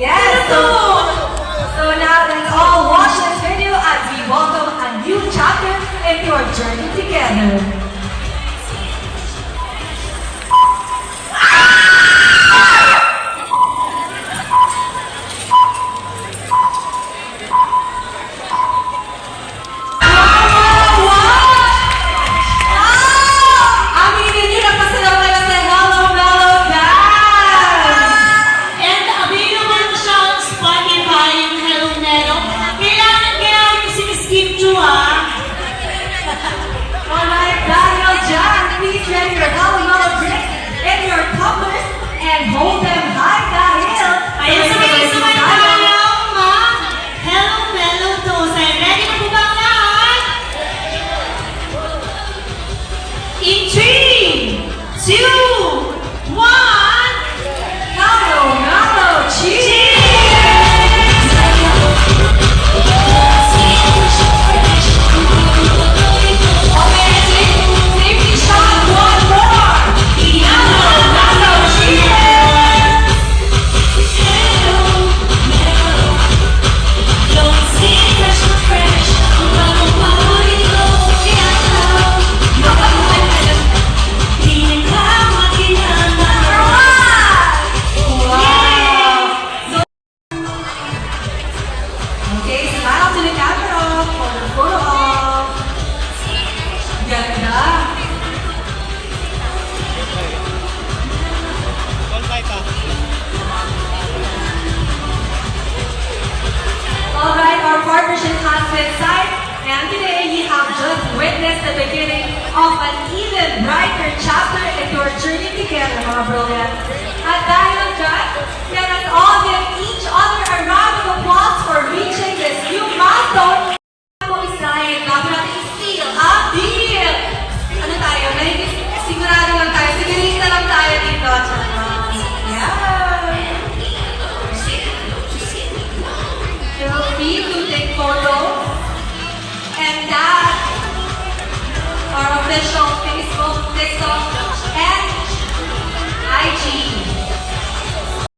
Yes, so now let's all watch this video as we welcome a new chapter into our journey together. Ready your Hello Mellow drinks in your tumblers and hold them high dahil Ayan, sabay-sabay tayo, ma. Hello Mellow Dosen. Ready na po ba ang lahat? In 3, 2, 1, Hello Mellow Cheers! Okay, smile to the camera for the photo op. Ganda. Alright, our partnership has been signed, and today you have just witnessed the beginning of an even brighter chapter in your journey together, mga brilliant. At dahil